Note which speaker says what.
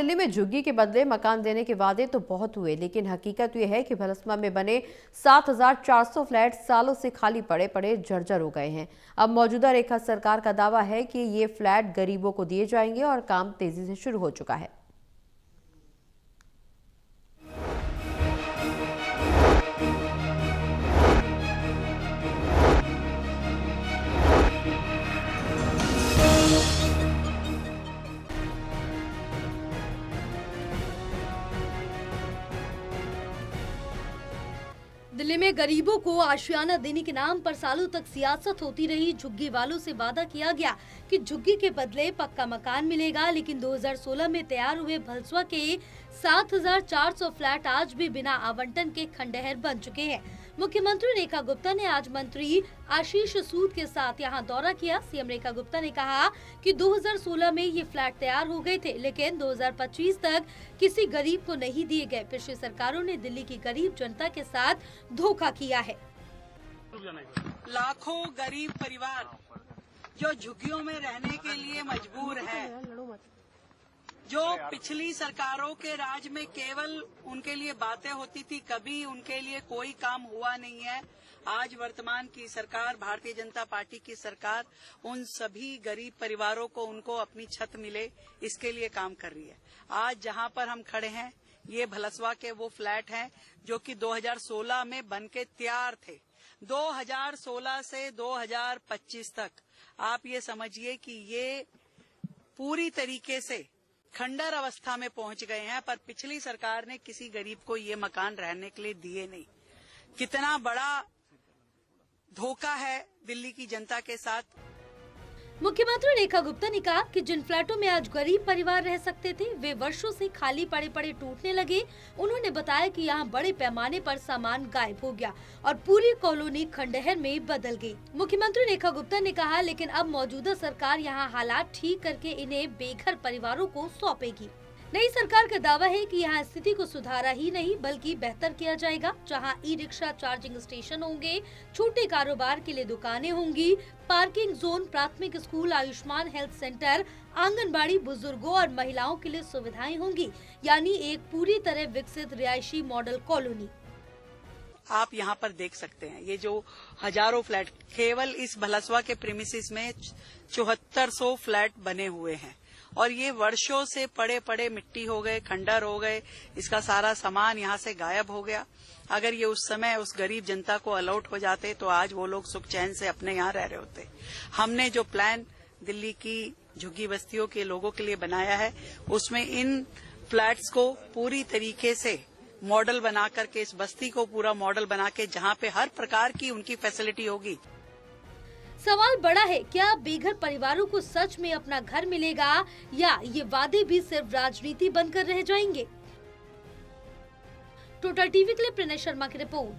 Speaker 1: दिल्ली में झुग्गी के बदले मकान देने के वादे तो बहुत हुए, लेकिन हकीकत यह है कि भलसमा में बने 7,400 फ्लैट सालों से खाली पड़े पड़े जर्जर हो गए हैं। अब मौजूदा रेखा सरकार का दावा है कि ये फ्लैट गरीबों को दिए जाएंगे और काम तेजी से शुरू हो चुका है।
Speaker 2: दिल्ली में गरीबों को आशियाना देने के नाम पर सालों तक सियासत होती रही। झुग्गी वालों से वादा किया गया कि झुग्गी के बदले पक्का मकान मिलेगा, लेकिन 2016 में तैयार हुए भलसवा के 7,400 फ्लैट आज भी बिना आवंटन के खंडहर बन चुके हैं। मुख्यमंत्री रेखा गुप्ता ने आज मंत्री आशीष सूद के साथ यहां दौरा किया। सीएम रेखा गुप्ता ने कहा कि 2016 में ये फ्लैट तैयार हो गए थे, लेकिन 2025 तक किसी गरीब को नहीं दिए गए। पिछली सरकारों ने दिल्ली की गरीब जनता के साथ धोखा किया है।
Speaker 3: लाखों गरीब परिवार जो झुग्गियों में रहने के लिए मजबूर हैं, जो पिछली सरकारों के राज में केवल उनके लिए बातें होती थी, कभी उनके लिए कोई काम हुआ नहीं है। आज वर्तमान की सरकार, भारतीय जनता पार्टी की सरकार, उन सभी गरीब परिवारों को उनको अपनी छत मिले, इसके लिए काम कर रही है। आज जहां पर हम खड़े हैं, ये भलसवा के वो फ्लैट हैं जो कि 2016 में बनके तैयार थे। 2016 से 2025 तक आप ये समझिए कि ये पूरी तरीके से खंडर अवस्था में पहुंच गए हैं, पर पिछली सरकार ने किसी गरीब को ये मकान रहने के लिए दिए नहीं। कितना बड़ा धोखा है दिल्ली की जनता के साथ।
Speaker 2: मुख्यमंत्री रेखा गुप्ता ने कहा कि जिन फ्लैटों में आज गरीब परिवार रह सकते थे, वे वर्षों से खाली पड़े पड़े टूटने लगे। उन्होंने बताया कि यहाँ बड़े पैमाने पर सामान गायब हो गया और पूरी कॉलोनी खंडहर में बदल गई। मुख्यमंत्री रेखा गुप्ता ने कहा, लेकिन अब मौजूदा सरकार यहाँ हालात ठीक करके इन्हें बेघर परिवारों को सौंपेगी। नई सरकार का दावा है कि यहाँ स्थिति को सुधारा ही नहीं बल्कि बेहतर किया जाएगा। जहाँ ई रिक्शा चार्जिंग स्टेशन होंगे, छोटे कारोबार के लिए दुकानें होंगी, पार्किंग जोन, प्राथमिक school, Ayushman health centre, anganwadi, बुजुर्गों और महिलाओं के लिए सुविधाएं होंगी, यानी एक पूरी तरह विकसित रिहायशी मॉडल कॉलोनी।
Speaker 3: आप यहाँ पर देख सकते हैं ये जो हजारों फ्लैट केवल इस भलसवा के प्रीमिसेस में 7400 फ्लैट बने हुए हैं और ये वर्षों से पड़े पड़े मिट्टी हो गए, खंडर हो गए, इसका सारा सामान यहाँ से गायब हो गया। अगर ये उस समय उस गरीब जनता को अलॉट हो जाते तो आज वो लोग सुख चैन से अपने यहाँ रह रहे होते। हमने जो प्लान दिल्ली की झुग्गी बस्तियों के लोगों के लिए बनाया है, उसमें इन फ्लैट्स को पूरी तरीके से मॉडल बना करके, इस बस्ती को पूरा मॉडल बना के, जहाँ पे हर प्रकार की उनकी फैसिलिटी होगी।
Speaker 2: सवाल बड़ा है, क्या बेघर परिवारों को सच में अपना घर मिलेगा या ये वादे भी सिर्फ राजनीति बनकर रह जाएंगे? टोटल टीवी के लिए प्रणय शर्मा की रिपोर्ट।